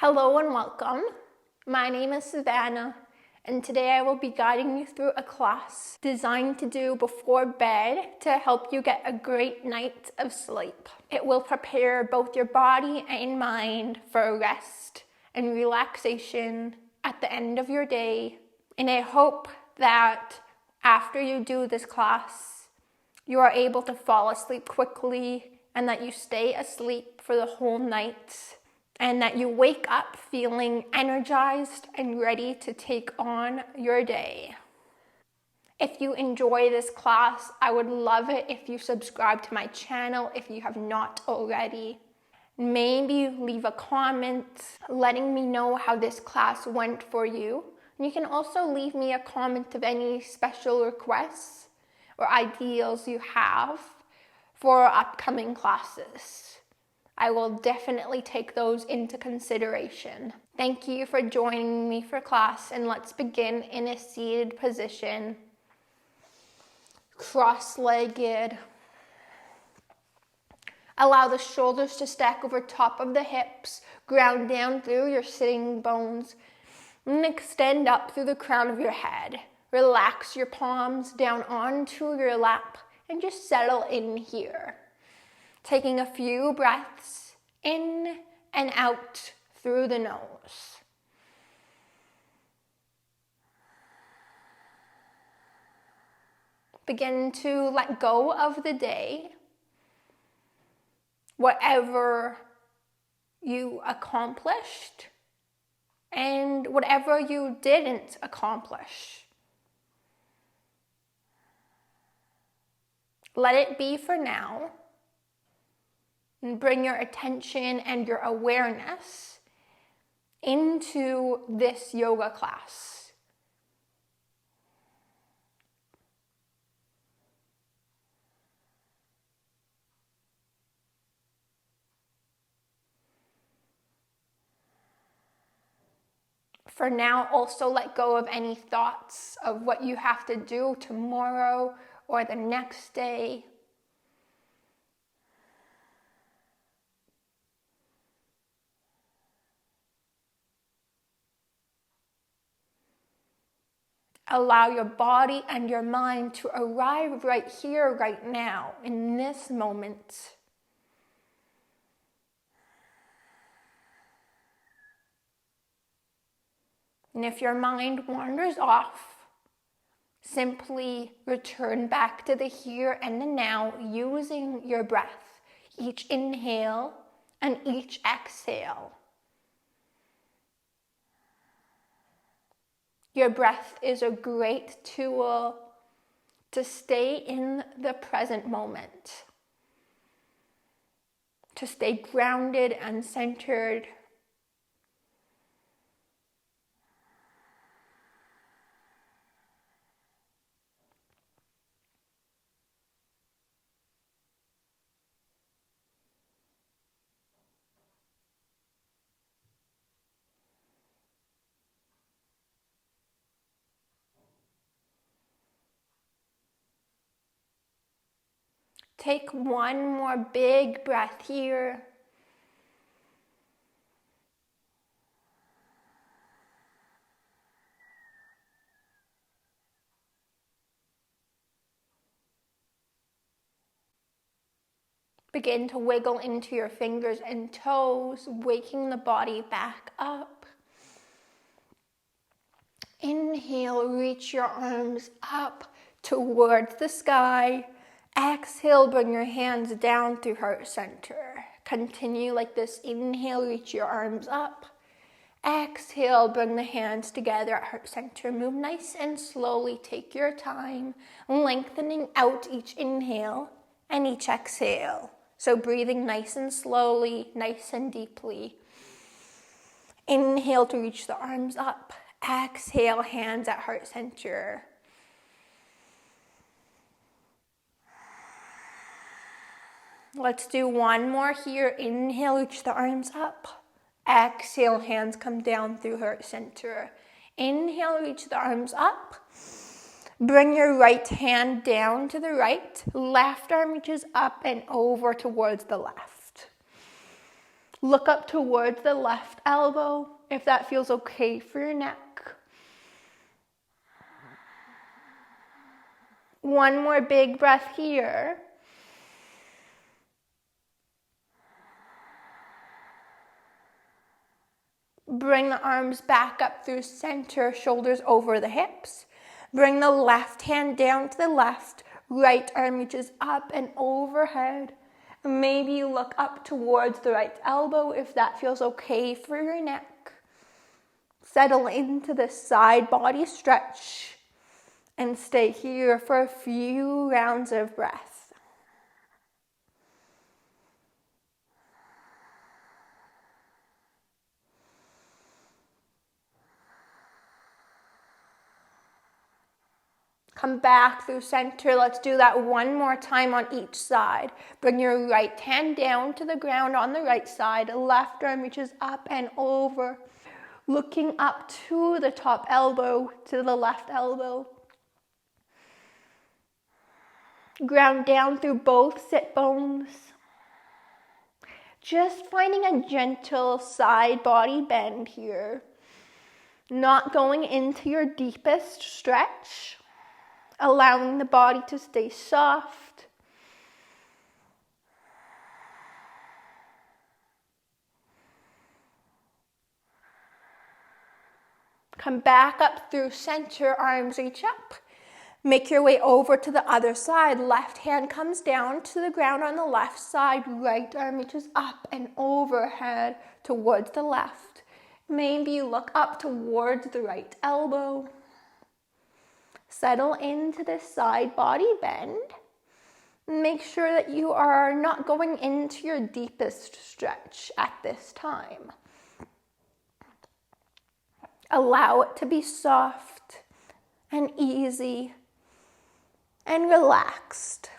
Hello and welcome. My name is Savannah, and today I will be guiding you through a class designed to do before bed to help you get a great night of sleep. It will prepare both your body and mind for rest and relaxation at the end of your day. And I hope that after you do this class, you are able to fall asleep quickly and that you stay asleep for the whole night, and that you wake up feeling energized and ready to take on your day. If you enjoy this class, I would love it if you subscribe to my channel if you have not already. Maybe leave a comment letting me know how this class went for you. And you can also leave me a comment of any special requests or ideas you have for upcoming classes. I will definitely take those into consideration. Thank you for joining me for class, and let's begin in a seated position, cross-legged. Allow the shoulders to stack over top of the hips, ground down through your sitting bones, and extend up through the crown of your head. Relax your palms down onto your lap and just settle in here. Taking a few breaths in and out through the nose. Begin to let go of the day, whatever you accomplished and whatever you didn't accomplish. Let it be for now. And bring your attention and your awareness into this yoga class. For now, also let go of any thoughts of what you have to do tomorrow or the next day. Allow your body and your mind to arrive right here, right now, in this moment. And if your mind wanders off, simply return back to the here and the now using your breath, each inhale and each exhale. Your breath is a great tool to stay in the present moment, to stay grounded and centered. Take one more big breath here. Begin to wiggle into your fingers and toes, waking the body back up. Inhale, reach your arms up towards the sky. Exhale, bring your hands down through heart center. Continue like this. Inhale, reach your arms up. Exhale, bring the hands together at heart center. Move nice and slowly. Take your time, lengthening out each inhale and each exhale. So breathing nice and slowly, nice and deeply. Inhale to reach the arms up. Exhale, hands at heart center. Let's do one more here. Inhale, reach the arms up. Exhale, hands come down through heart center. Inhale, reach the arms up. Bring your right hand down to the right. Left arm reaches up and over towards the left. Look up towards the left elbow if that feels okay for your neck. One more big breath here. Bring the arms back up through center, shoulders over the hips. Bring the left hand down to the left, right arm reaches up and overhead. Maybe you look up towards the right elbow if that feels okay for your neck. Settle into this side body stretch and stay here for a few rounds of breath. Come back through center. Let's do that one more time on each side. Bring your right hand down to the ground on the right side. Left arm reaches up and over. Looking up to the top elbow, to the left elbow. Ground down through both sit bones. Just finding a gentle side body bend here. Not going into your deepest stretch. Allowing the body to stay soft. Come back up through center, arms reach up. Make your way over to the other side. Left hand comes down to the ground on the left side. Right arm reaches up and overhead towards the left. Maybe you look up towards the right elbow. Settle into this side body bend. Make sure that you are not going into your deepest stretch at this time. Allow it to be soft and easy and relaxed.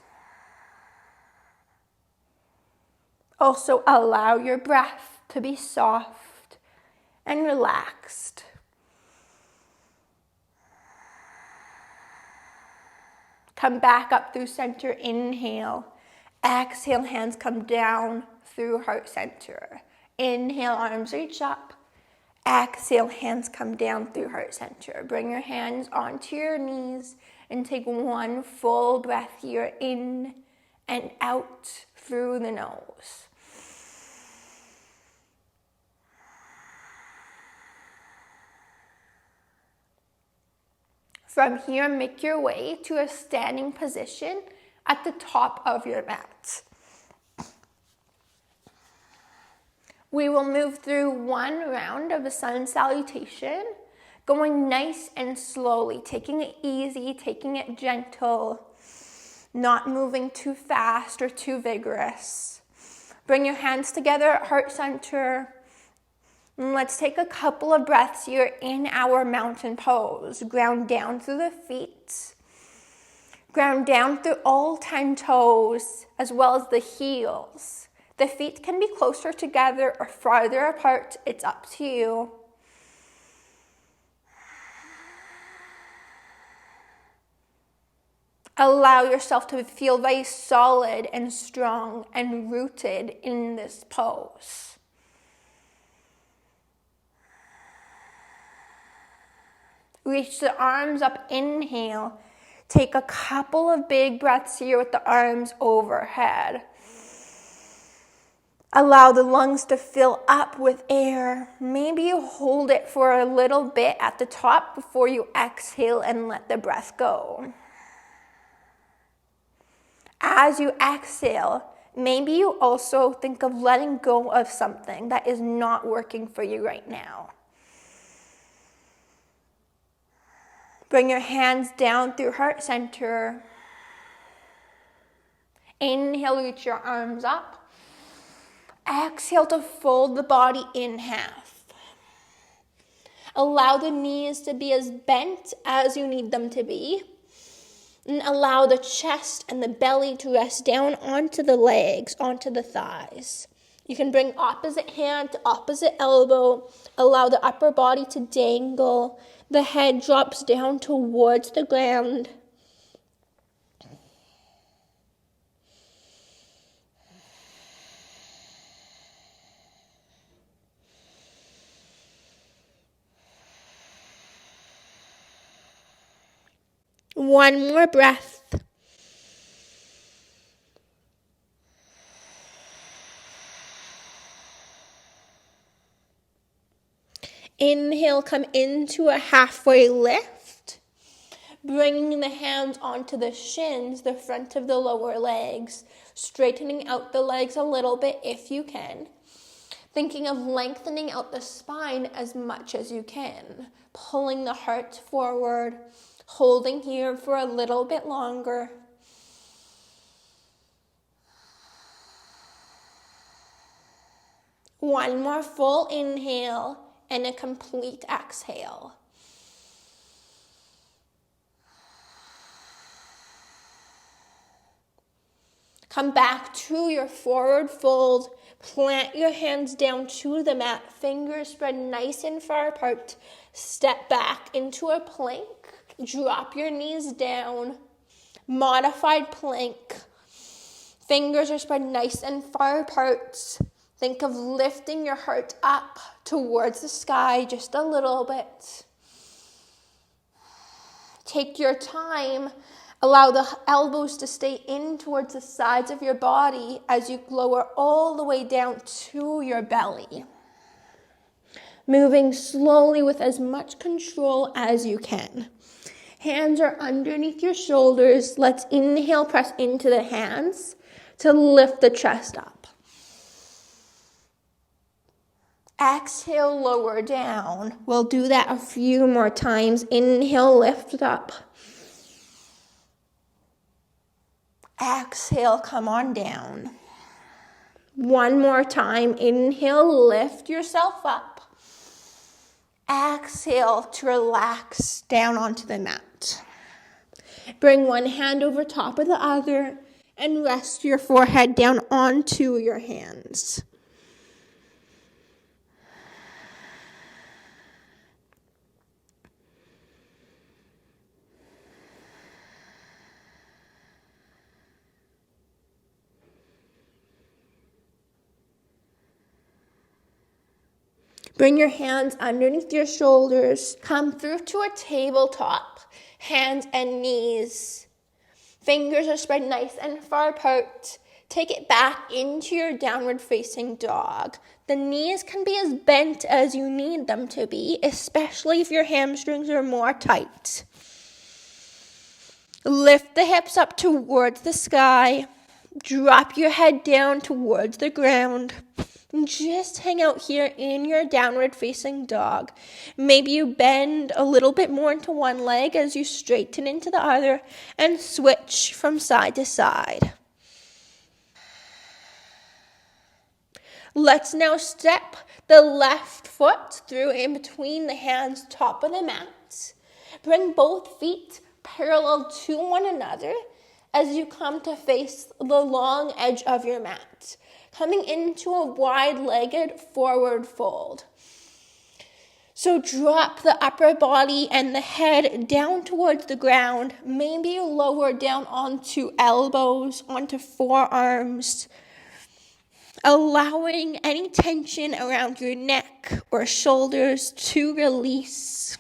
Also allow your breath to be soft and relaxed. Come back up through center, inhale. Exhale, hands come down through heart center. Inhale, arms reach up. Exhale, hands come down through heart center. Bring your hands onto your knees and take one full breath here in and out through the nose. From here, make your way to a standing position at the top of your mat. We will move through one round of the sun salutation, going nice and slowly, taking it easy, taking it gentle, not moving too fast or too vigorous. Bring your hands together at heart center. And let's take a couple of breaths here in our mountain pose. Ground down through the feet. Ground down through all 10 toes, as well as the heels. The feet can be closer together or farther apart. It's up to you. Allow yourself to feel very solid and strong and rooted in this pose. Reach the arms up, inhale. Take a couple of big breaths here with the arms overhead. Allow the lungs to fill up with air. Maybe you hold it for a little bit at the top before you exhale and let the breath go. As you exhale, maybe you also think of letting go of something that is not working for you right now. Bring your hands down through heart center. Inhale, reach your arms up. Exhale to fold the body in half. Allow the knees to be as bent as you need them to be. And allow the chest and the belly to rest down onto the legs, onto the thighs. You can bring opposite hand to opposite elbow. Allow the upper body to dangle. The head drops down towards the ground. One more breath. Inhale, come into a halfway lift, bringing the hands onto the shins, the front of the lower legs, straightening out the legs a little bit if you can. Thinking of lengthening out the spine as much as you can, pulling the heart forward, holding here for a little bit longer. One more full inhale and a complete exhale. Come back to your forward fold. Plant your hands down to the mat. Fingers spread nice and far apart. Step back into a plank. Drop your knees down. Modified plank. Fingers are spread nice and far apart. Think of lifting your heart up towards the sky just a little bit. Take your time. Allow the elbows to stay in towards the sides of your body as you lower all the way down to your belly. Moving slowly with as much control as you can. Hands are underneath your shoulders. Let's inhale, press into the hands to lift the chest up. Exhale, lower down. We'll do that a few more times. Inhale, lift up. Exhale, come on down. One more time. Inhale, lift yourself up. Exhale to relax down onto the mat. Bring one hand over top of the other and rest your forehead down onto your hands. Bring your hands underneath your shoulders. Come through to a tabletop. Hands and knees. Fingers are spread nice and far apart. Take it back into your downward facing dog. The knees can be as bent as you need them to be, especially if your hamstrings are more tight. Lift the hips up towards the sky. Drop your head down towards the ground. Just hang out here in your downward facing dog. Maybe you bend a little bit more into one leg as you straighten into the other and switch from side to side. Let's now step the left foot through in between the hands, top of the mat. Bring both feet parallel to one another as you come to face the long edge of your mat. Coming into a wide-legged forward fold. So drop the upper body and the head down towards the ground. Maybe you lower down onto elbows, onto forearms. Allowing any tension around your neck or shoulders to release.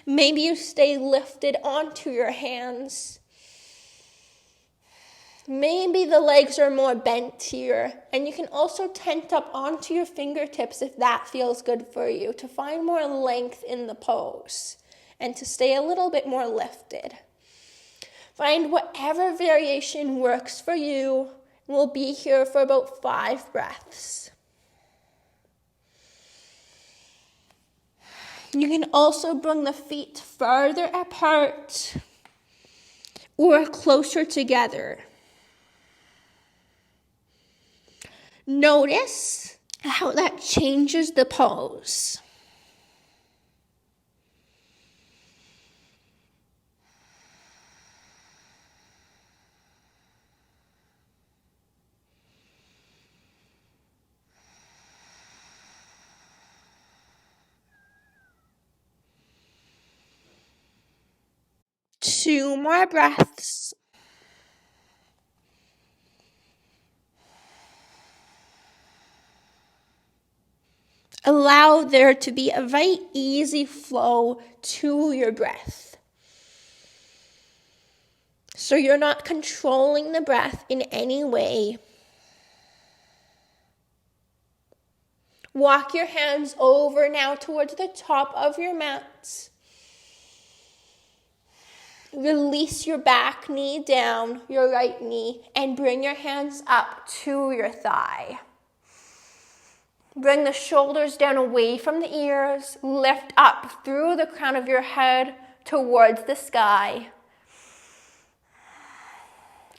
Maybe you stay lifted onto your hands. Maybe the legs are more bent here, and you can also tent up onto your fingertips if that feels good for you, to find more length in the pose and to stay a little bit more lifted. Find whatever variation works for you. We'll be here for about 5 breaths. You can also bring the feet farther apart or closer together. Notice how that changes the pose. Two more breaths. Allow there to be a very easy flow to your breath. So you're not controlling the breath in any way. Walk your hands over now towards the top of your mat. Release your back knee down, your right knee, and bring your hands up to your thigh. Bring the shoulders down away from the ears. Lift up through the crown of your head towards the sky.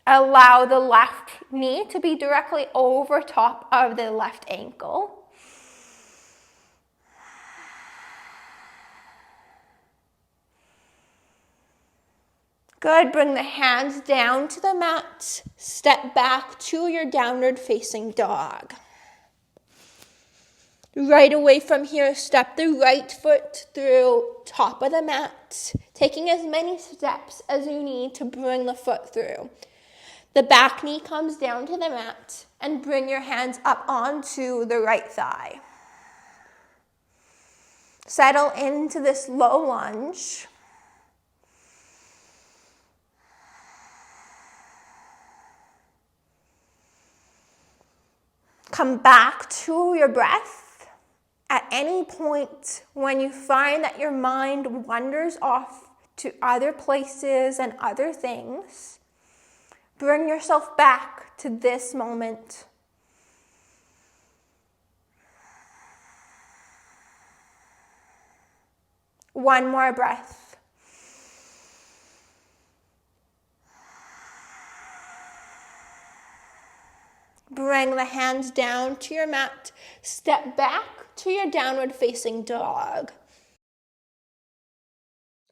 Allow the left knee to be directly over top of the left ankle. Good. Bring the hands down to the mat. Step back to your downward facing dog. Right away from here, step the right foot through top of the mat, taking as many steps as you need to bring the foot through. The back knee comes down to the mat, and bring your hands up onto the right thigh. Settle into this low lunge. Come back to your breath. At any point when you find that your mind wanders off to other places and other things, bring yourself back to this moment. One more breath. Bring the hands down to your mat. Step back to your downward facing dog.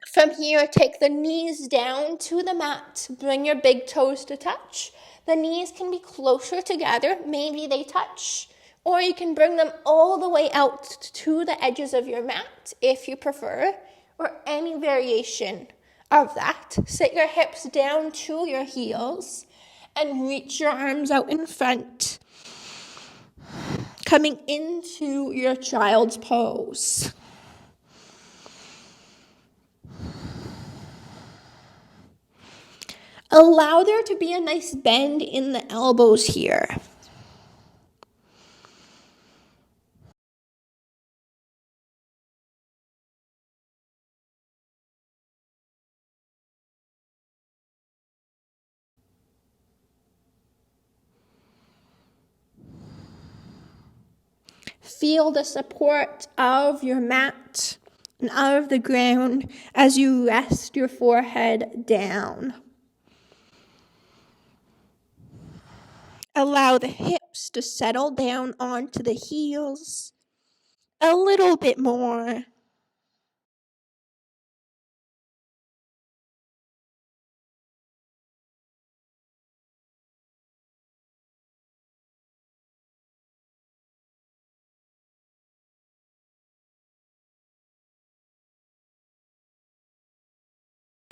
From here, take the knees down to the mat. Bring your big toes to touch. The knees can be closer together. Maybe they touch. Or you can bring them all the way out to the edges of your mat if you prefer, or any variation of that. Sit your hips down to your heels and reach your arms out in front, coming into your child's pose. Allow there to be a nice bend in the elbows here. Feel the support of your mat and of the ground as you rest your forehead down. Allow the hips to settle down onto the heels a little bit more.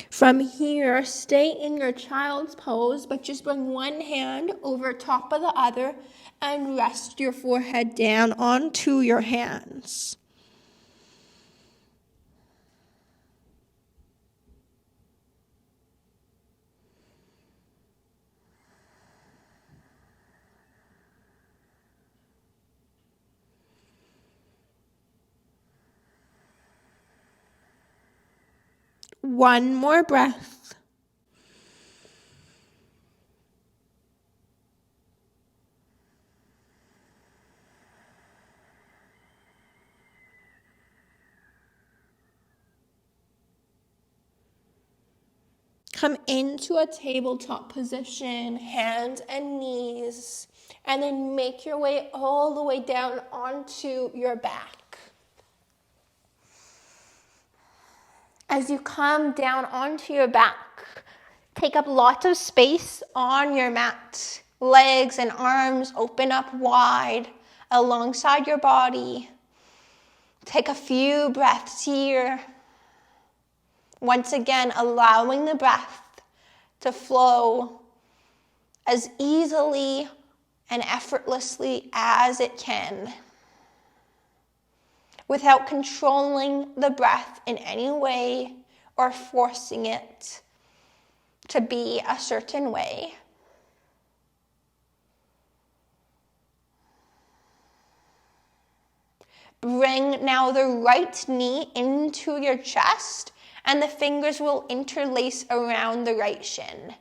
From here, stay in your child's pose, but just bring one hand over top of the other and rest your forehead down onto your hands. One more breath. Come into a tabletop position, hands and knees, and then make your way all the way down onto your back. As you come down onto your back, take up lots of space on your mat. Legs and arms open up wide alongside your body. Take a few breaths here. Once again, allowing the breath to flow as easily and effortlessly as it can, without controlling the breath in any way or forcing it to be a certain way. Bring now the right knee into your chest, and the fingers will interlace around the right shin.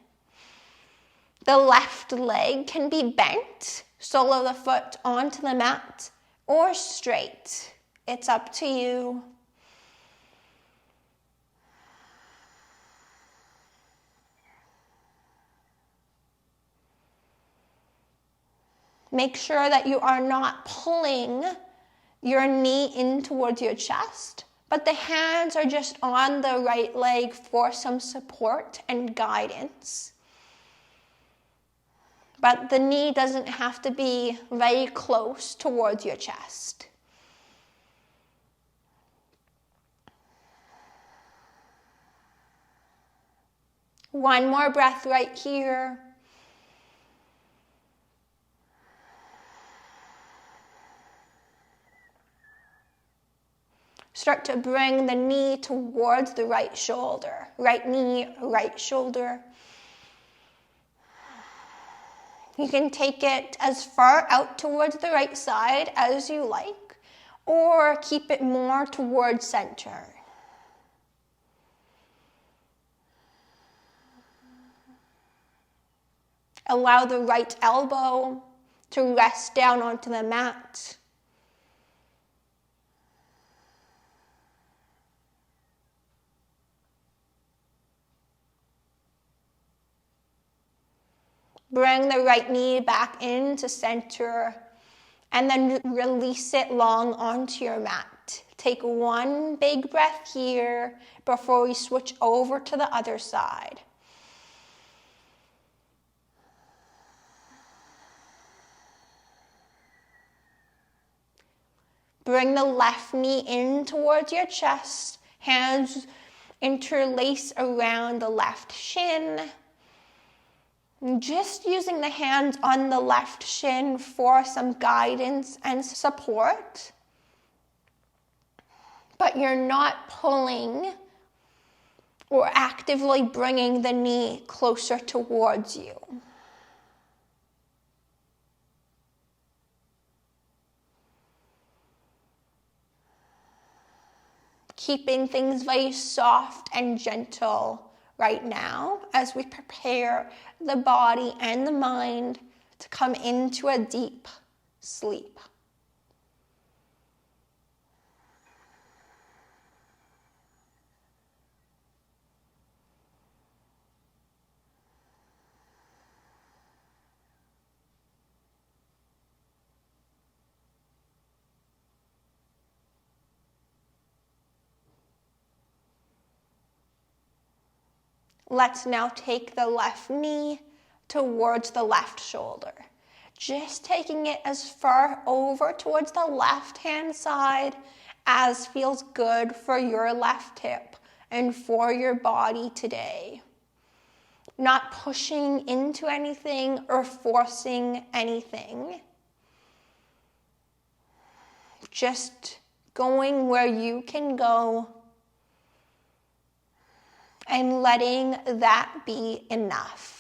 The left leg can be bent, sole of the foot onto the mat, or straight. It's up to you. Make sure that you are not pulling your knee in towards your chest, but the hands are just on the right leg for some support and guidance. But the knee doesn't have to be very close towards your chest. One more breath right here. Start to bring the knee towards the right shoulder. Right knee, right shoulder. You can take it as far out towards the right side as you like, or keep it more towards center. Allow the right elbow to rest down onto the mat. Bring the right knee back into center and then release it long onto your mat. Take one big breath here before we switch over to the other side. Bring the left knee in towards your chest. Hands interlace around the left shin. Just using the hands on the left shin for some guidance and support. But you're not pulling or actively bringing the knee closer towards you. Keeping things very soft and gentle right now as we prepare the body and the mind to come into a deep sleep. Let's now take the left knee towards the left shoulder. Just taking it as far over towards the left-hand side as feels good for your left hip and for your body today. Not pushing into anything or forcing anything. Just going where you can go and letting that be enough.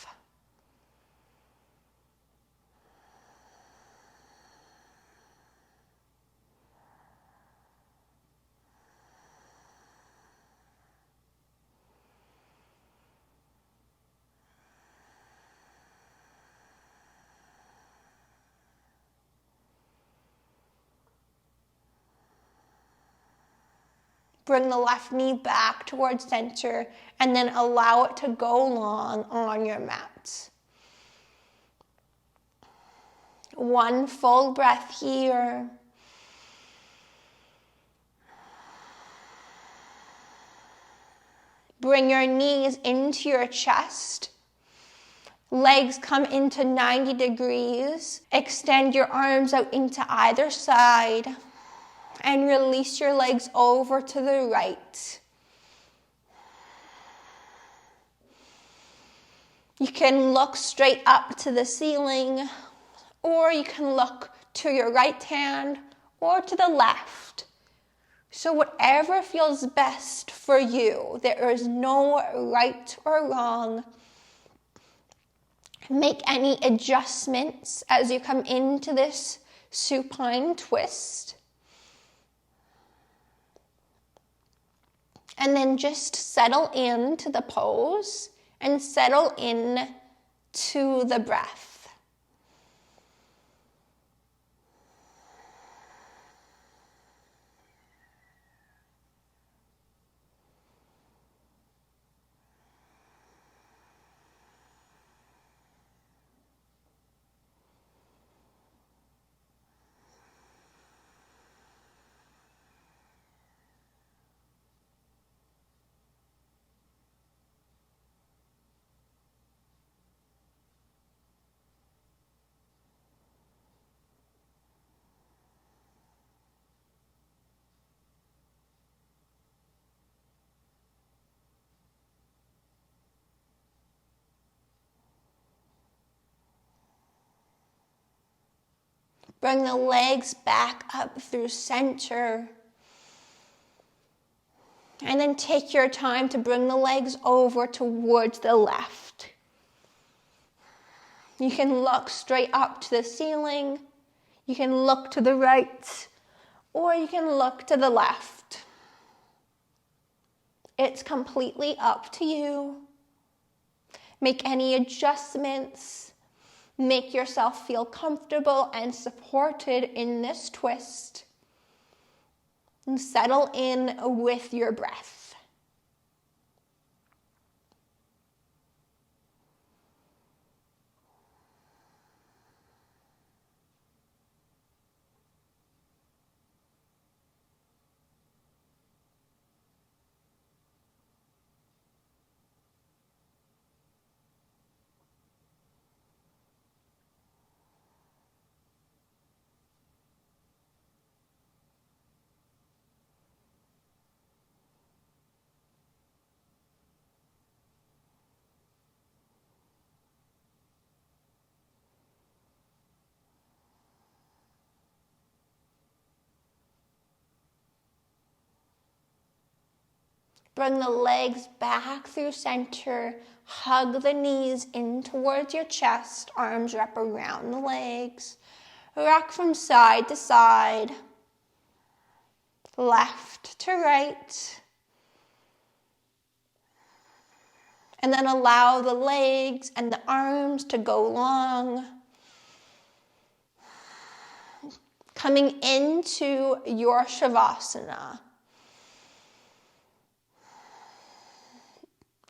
Bring the left knee back towards center and then allow it to go long on your mat. One full breath here. Bring your knees into your chest. Legs come into 90 degrees. Extend your arms out into either side. And release your legs over to the right. You can look straight up to the ceiling, or you can look to your right hand or to the left. So whatever feels best for you, there is no right or wrong. Make any adjustments as you come into this supine twist. And then just settle into the pose and settle in to the breath. Bring the legs back up through center. And then take your time to bring the legs over towards the left. You can look straight up to the ceiling. You can look to the right, or you can look to the left. It's completely up to you. Make any adjustments. Make yourself feel comfortable and supported in this twist. And settle in with your breath. Bring the legs back through center. Hug the knees in towards your chest. Arms wrap around the legs. Rock from side to side. Left to right. And then allow the legs and the arms to go long. Coming into your Shavasana.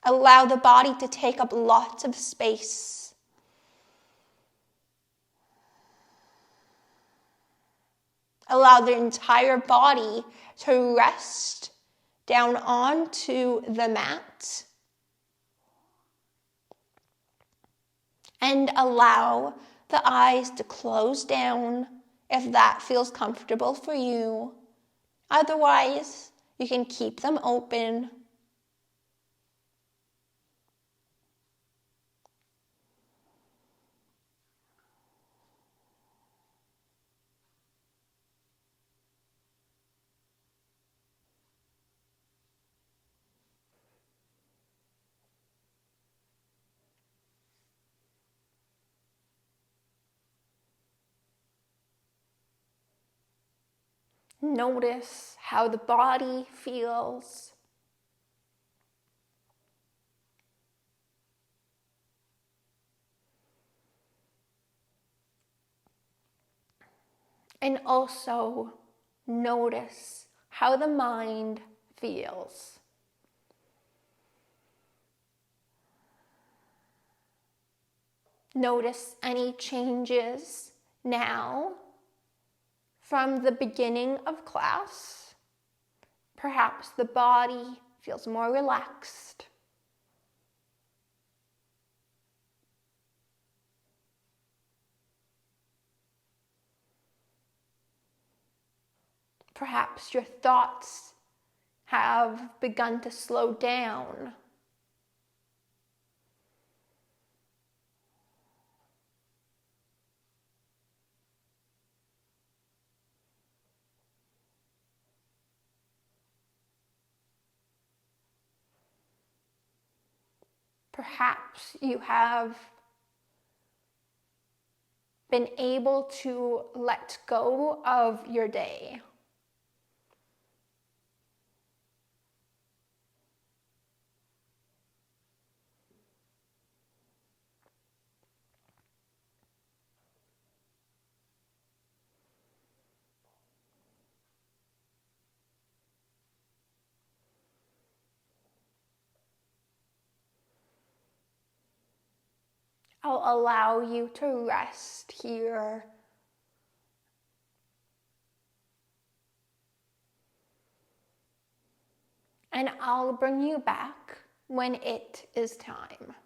Allow the body to take up lots of space. Allow the entire body to rest down onto the mat. And allow the eyes to close down if that feels comfortable for you. Otherwise, you can keep them open. Notice how the body feels. And also notice how the mind feels. Notice any changes now from the beginning of class. Perhaps the body feels more relaxed. Perhaps your thoughts have begun to slow down. Perhaps you have been able to let go of your day. I'll allow you to rest here. And I'll bring you back when it is time.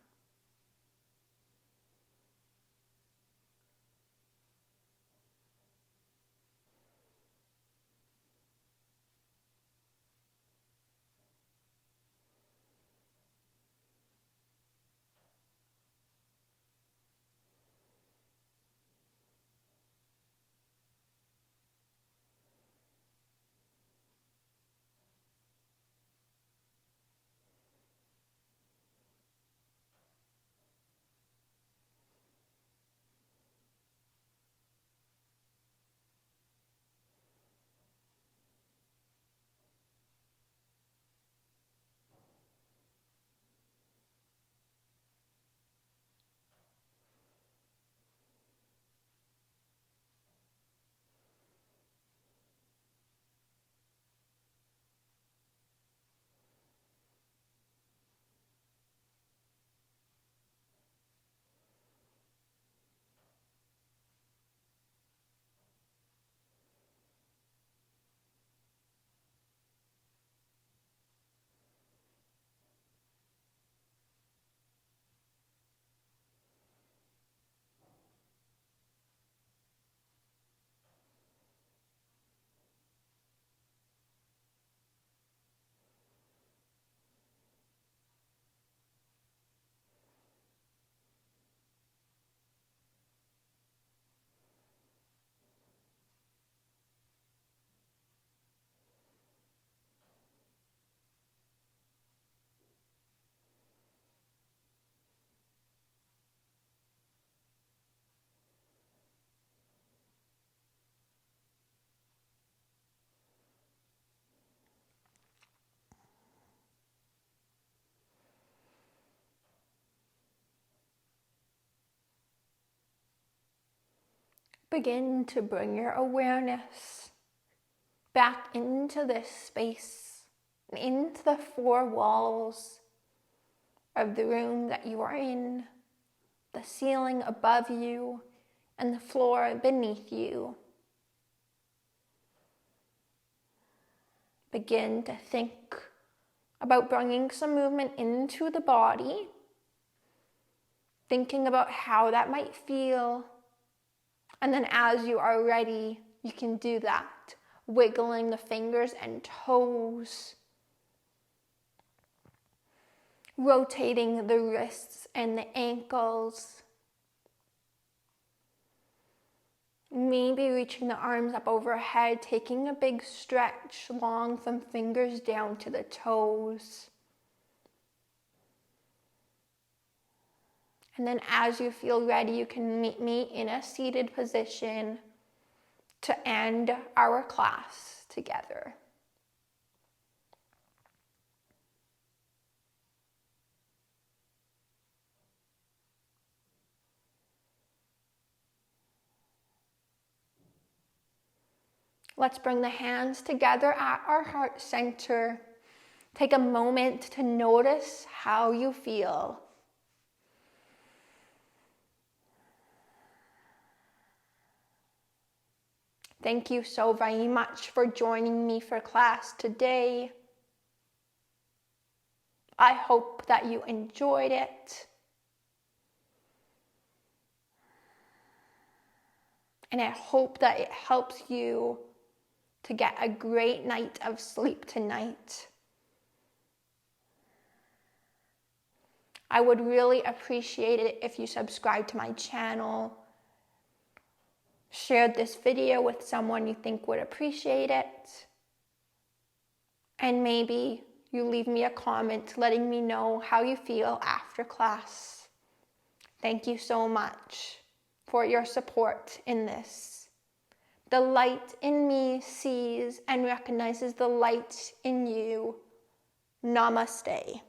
Begin to bring your awareness back into this space, into the four walls of the room that you are in, the ceiling above you, and the floor beneath you. Begin to think about bringing some movement into the body, thinking about how that might feel. And then as you are ready, you can do that, wiggling the fingers and toes, rotating the wrists and the ankles, maybe reaching the arms up overhead, taking a big stretch long from fingers down to the toes. And then as you feel ready, you can meet me in a seated position to end our class together. Let's bring the hands together at our heart center. Take a moment to notice how you feel. Thank you so very much for joining me for class today. I hope that you enjoyed it. And I hope that it helps you to get a great night of sleep tonight. I would really appreciate it if you subscribe to my channel, shared this video with someone you think would appreciate it, and maybe you leave me a comment letting me know how you feel after class. Thank you so much. for your support in this. The light in me sees and recognizes the light in you. Namaste.